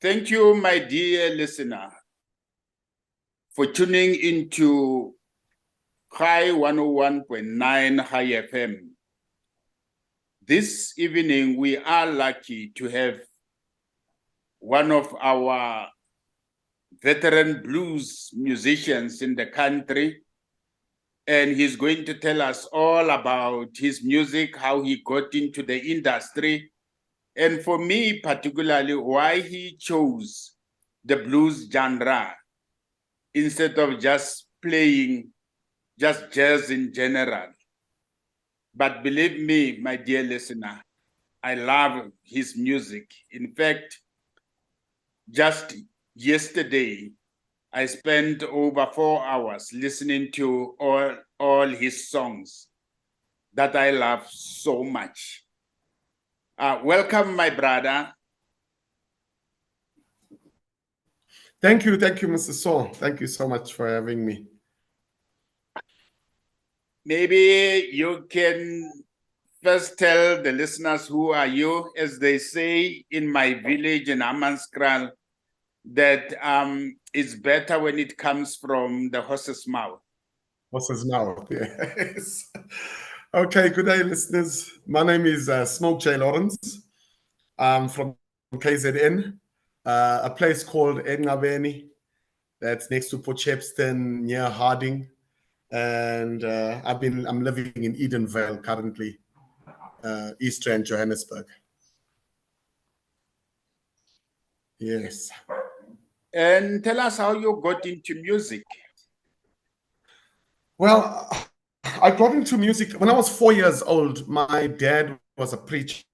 Thank you, my dear listener, for tuning into High 101.9 High FM. This evening, we are lucky to have one of our veteran blues musicians in the country, and he's going to tell us all about his music, how he got into the industry, and for me particularly, why he chose the blues genre instead of just playing just jazz in general. But believe me, my dear listener, I love his music. In fact, just yesterday, I spent over 4 hours listening to all his songs that I love so much. Welcome, my brother. Thank you, Mr. Saul. Thank you so much for having me. Maybe you can first tell the listeners who are you, as they say in my village in Amanskral, that it's better when it comes from the horse's mouth. Horse's mouth, yes. Okay, good day, listeners. My name is Smok Lawrence. I'm from KZN, a place called Engabeni, that's next to Port Shepstone, near Harding. And I'm living in Edenvale currently, East Rand, Johannesburg. Yes. And tell us how you got into music. Well, I got into music when I was 4 years old. My dad was a preacher.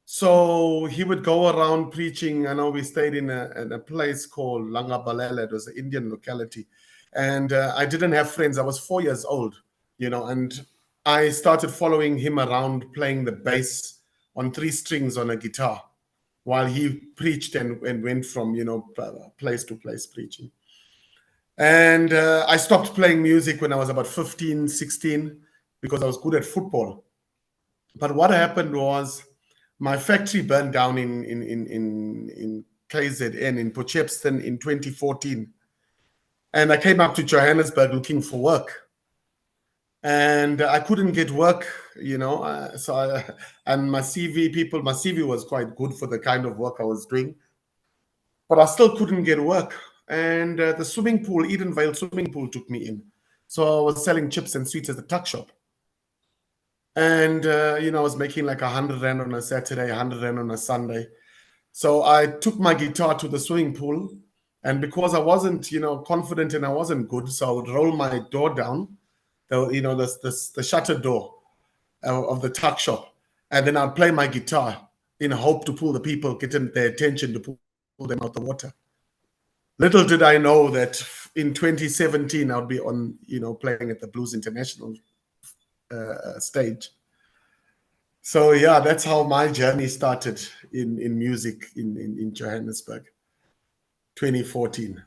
So he would go around preaching. I know we stayed in a place called Langabalele. It was an Indian locality. And I didn't have friends. I was 4 years old, and I started following him around playing the bass on 3 strings on a guitar while he preached and went from, place to place preaching. And I stopped playing music when I was about 15, 16 because I was good at football. But what happened was my factory burned down in KZN, in Port Shepstone in 2014. And I came up to Johannesburg looking for work. And I couldn't get work, and my CV was quite good for the kind of work I was doing. But I still couldn't get work. And the swimming pool, Edenvale swimming pool, took me in. So I was selling chips and sweets at the tuck shop. And, I was making like 100 Rand on a Saturday, 100 Rand on a Sunday. So I took my guitar to the swimming pool. And because I wasn't, confident and I wasn't good, so I would roll my door down, the shutter door of the tuck shop. And then I'd play my guitar in hope to pull the people, get their attention to pull them out the water. Little did I know that in 2017, I'll be on, playing at the Blues International stage. So yeah, that's how my journey started in music in Johannesburg, 2014.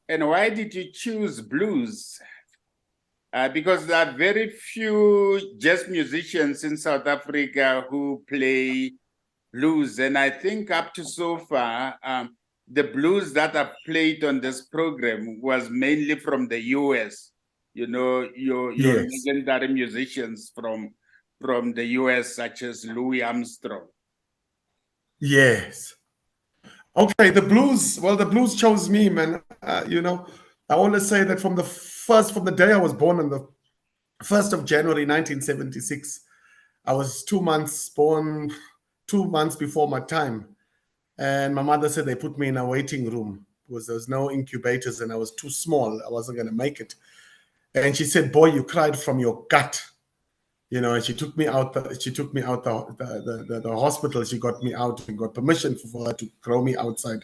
And why did you choose blues? Because there are very few jazz musicians in South Africa who play blues. And I think up to so far, the blues that I've played on this program was mainly from the US. Your Yes. legendary musicians from the US, such as Louis Armstrong. Yes. Okay, the blues chose me, man. I want to say that from the day I was born on the 1st of January 1976, I was 2 months born, 2 months before my time. And my mother said they put me in a waiting room because there was no incubators and I was too small. I wasn't going to make it. And she said, "Boy, you cried from your gut." And she took me out. She took me out the hospital. She got me out and got permission for her to grow me outside.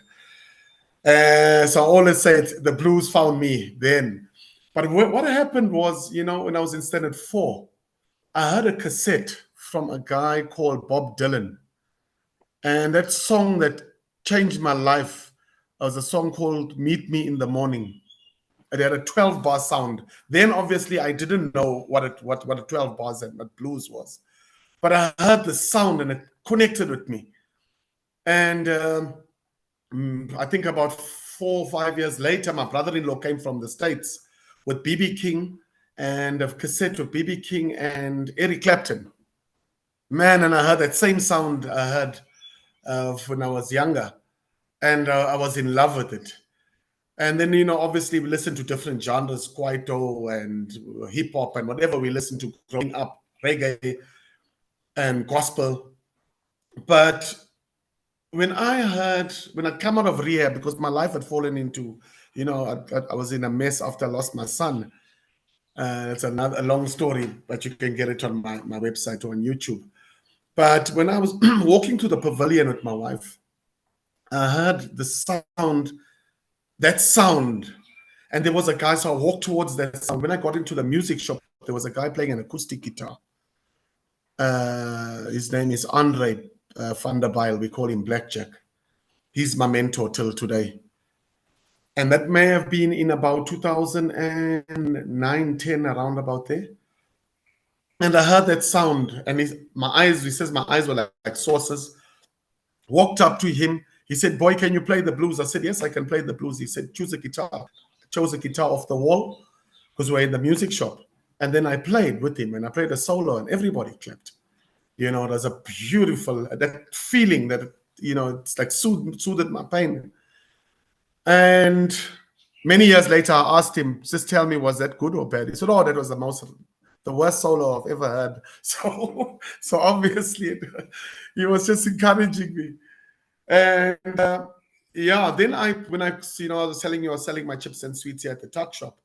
So I always said the blues found me then. But what happened was, when I was in standard 4, I heard a cassette from a guy called Bob Dylan. And that song that changed my life was a song called "Meet Me in the Morning." It had a 12-bar sound. Then obviously I didn't know what a 12 bars and what blues was. But I heard the sound and it connected with me. And I think about 4 or 5 years later, my brother-in-law came from the States with BB King and a cassette with BB King and Eric Clapton. Man, and I heard that same sound I heard when I was younger, and I was in love with it. And then, obviously we listen to different genres, kwaito and hip hop and whatever we listened to growing up, reggae and gospel. But when I come out of rehab, because my life had fallen into, I was in a mess after I lost my son. It's a long story, but you can get it on my website or on YouTube. But when I was walking to the pavilion with my wife, I heard that sound. And there was a guy, so I walked towards that sound. When I got into the music shop, there was a guy playing an acoustic guitar. His name is Andre van der Bijl. We call him Blackjack. He's my mentor till today. And that may have been in about 2009, 10, around about there. And I heard that sound, and he says my eyes were like saucers. Walked up to him. He said, "Boy, can you play the blues?" I said, "Yes, I can play the blues." He said, "Choose a guitar." I chose a guitar off the wall because we're in the music shop. And then I played with him, and I played a solo, and everybody clapped. It was a beautiful, that feeling that, it's like soothed my pain. And many years later, I asked him, just tell me, was that good or bad? He said, "Oh, that was the worst solo I've ever had." So obviously, he was just encouraging me. And yeah, then when I was telling you, I was selling my chips and sweets here at the tuck shop.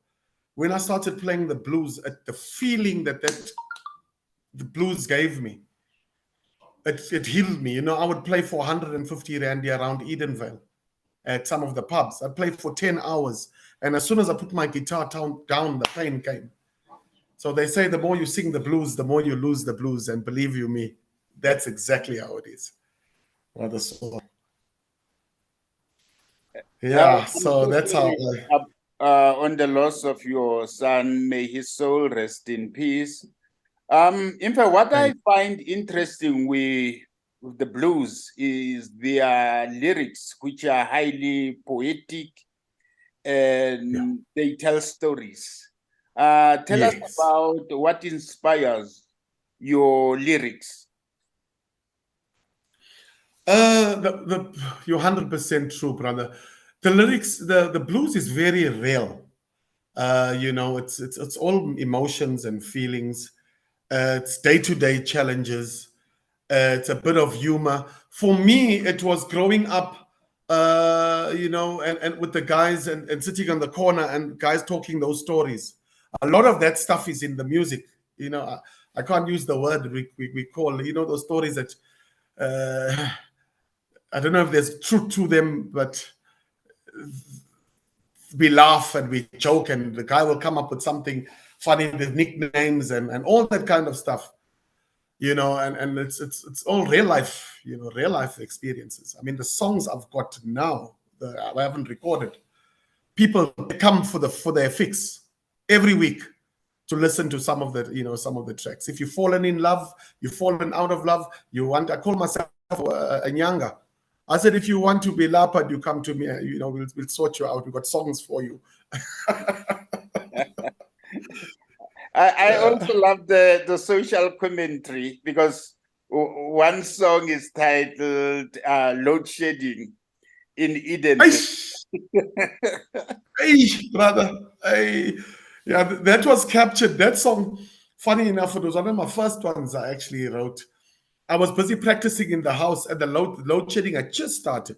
When I started playing the blues, the feeling that the blues gave me, it healed me. I would play for 150 Rand around Edenvale at some of the pubs. I played for 10 hours. And as soon as I put my guitar down, the pain came. So they say the more you sing the blues, the more you lose the blues. And believe you me, that's exactly how it is. Rather so. Yeah, I'm so so that's how. sorry on the loss of your son. May his soul rest in peace. In fact, what I find interesting with the blues is their lyrics, which are highly poetic and they tell stories. Tell us Yes. about what inspires your lyrics. You're 100% true, brother. The lyrics, the blues is very real. It's all emotions and feelings. It's day-to-day challenges. It's a bit of humor. For me, it was growing up, and with the guys and sitting on the corner and guys talking those stories. A lot of that stuff is in the music. I can't use the word we call, those stories that I don't know if there's truth to them, but we laugh and we joke, and the guy will come up with something funny, the nicknames and all that kind of stuff. And it's all real life, real life experiences. I mean, the songs I've got now, I haven't recorded. People come for their fix every week to listen to some of the tracks. If you've fallen in love, you've fallen out of love, I call myself a nyanga. I said, if you want to be lapad, you come to me. We'll sort you out. We've got songs for you. I also love the social commentary because one song is titled "Load Shedding in Eden." Hey, brother. Hey. Yeah, that was captured. That song, funny enough, it was one of my first ones I actually wrote. I was busy practicing in the house, and the load shedding had just started.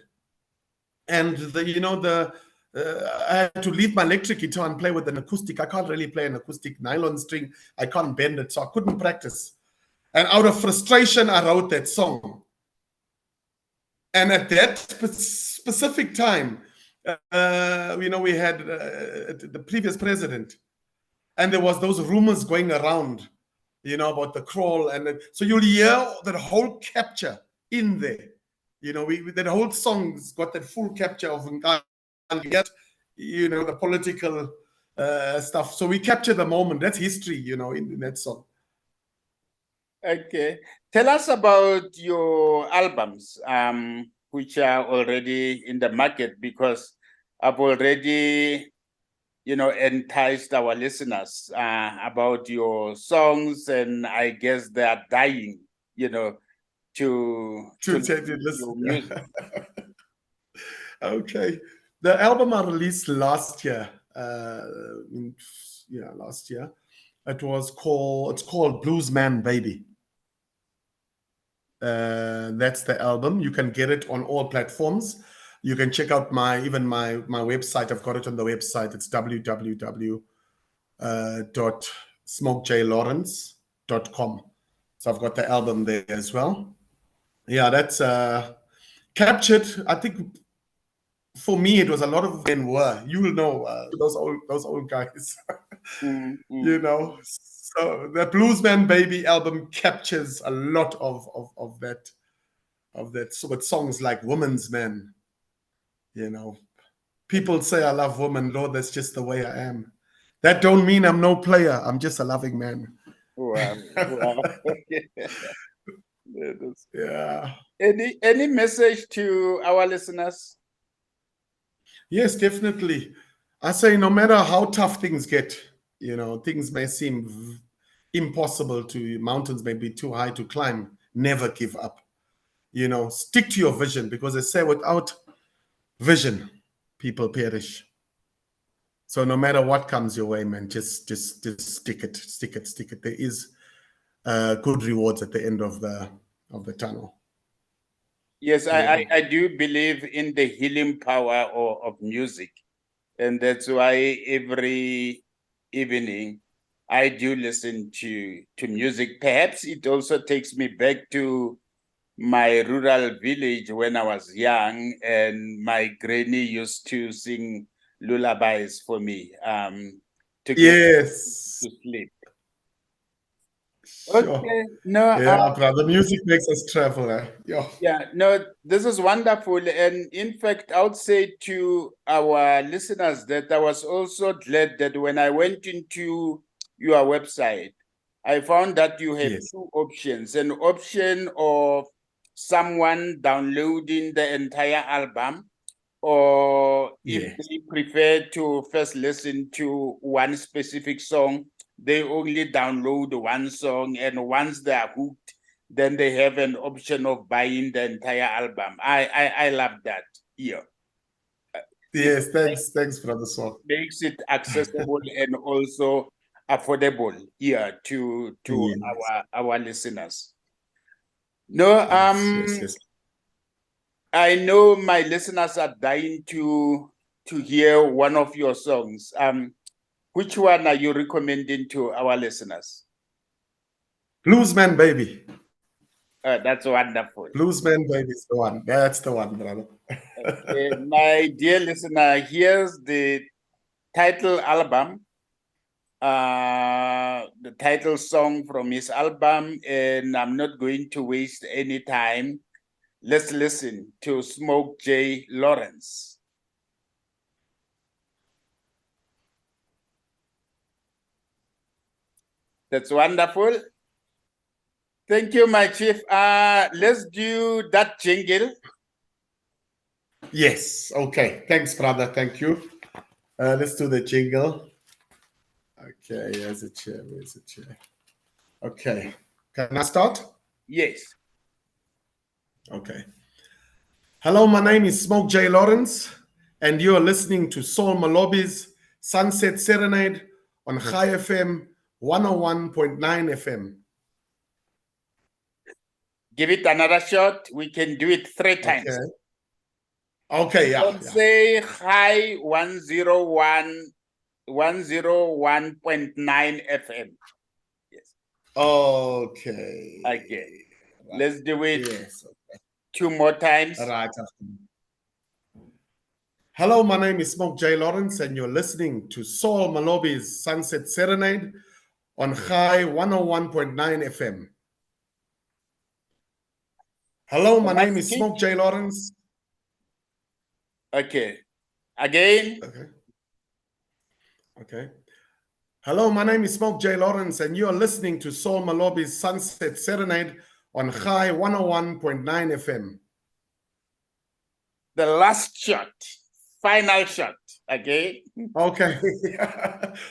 And I had to leave my electric guitar and play with an acoustic. I can't really play an acoustic nylon string. I can't bend it, so I couldn't practice. And out of frustration, I wrote that song. And at that specific time, we had the previous president, and there was those rumors going around, about the crawl, and so you'll hear that whole capture in there. That whole song's got that full capture of yet, the political stuff. So we capture the moment. That's history, in that song. Okay, tell us about your albums. which are already in the market, because I've already, enticed our listeners about your songs, and I guess they are dying, to listen to your listen. music. Okay. The album I released last year. Last year. It's called Blues Man Baby. That's the album. You can get it on all platforms. You can check out my website. I've got it on the website. It's www.smokjlawrence.com. So I've got the album there as well. Yeah, that's captured. I think for me it was a lot of when were. You'll know those old guys. Mm. So the Bluesman Baby album captures a lot of that. So with songs like Woman's Man, people say I love women. Lord, that's just the way I am. That don't mean I'm no player. I'm just a loving man. Wow. Wow. Yeah. Any message to our listeners? Yes, definitely. I say no matter how tough things get, things may seem impossible to, mountains may be too high to climb. Never give up. Stick to your vision, because they say without vision, people perish. So no matter what comes your way, man, just stick it. There is good rewards at the end of the tunnel. Yes, Yeah. I do believe in the healing power of music. And that's why every evening I do listen to music. Perhaps it also takes me back to my rural village when I was young, and my granny used to sing lullabies for me to get Yes. to sleep. Sure. Okay, no, Yeah, brother. Music makes us travel. Yeah. yeah, no, this is wonderful. And in fact, I would say to our listeners that I was also glad that when I went into your website, I found that you have Yes. two options: an option of someone downloading the entire album, or if Yes. they prefer to first listen to one specific song, they only download one song, and once they are hooked, then they have an option of buying the entire album. I love that. Yeah, it Yes. Thanks, brother Swap. makes it accessible and also affordable here to Yes. our listeners. No, Yes. I know my listeners are dying to hear one of your songs. Which one are you recommending to our listeners? Bluesman Baby. That's wonderful. Bluesman Baby is the one. That's the one, brother. Okay, my dear listener, here's the title album, the title song from his album, and I'm not going to waste any time. Let's listen to Smok J. Lawrence. That's wonderful. Thank you, my chief. Let's do that jingle. Yes. Okay. Thanks, brother. Thank you. Let's do the jingle. Okay. Where's the chair? Okay. Can I start? Yes. Okay. Hello, my name is Smok J. Lawrence, and you are listening to Saul Malobi's Sunset Serenade on High FM 101.9 FM. Give it another shot. We can do it 3 times. Okay. Okay, yeah. Let's say high 101.9 FM. Yes. Okay. Okay. Let's do it Yes. 2 more times. Right. Hello, my name is Smok J. Lawrence, and you're listening to Saul Malobi's Sunset Serenade on High 101.9 FM. Hello, my name is Smok J. Lawrence. Okay. Again. Okay. Hello, my name is Smok J. Lawrence, and you are listening to Saul Malobi's Sunset Serenade on High 101.9 FM. the last shot, final shot. Okay. Okay.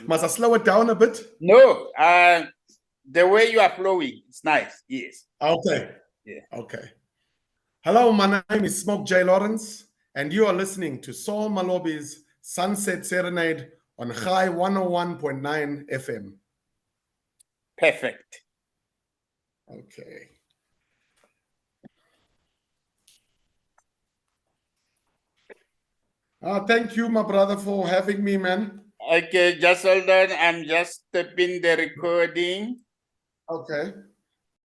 Must I slow it down a bit? No, the way you are flowing, it's nice. Yes. Okay. Yeah. Okay. Hello, my name is Smok J. Lawrence, and you are listening to Saul Malobi's Sunset Serenade on High 101.9 FM. Perfect. Okay. Thank you, my brother, for having me, man. Okay, just hold on. I'm just stopping the recording. Okay.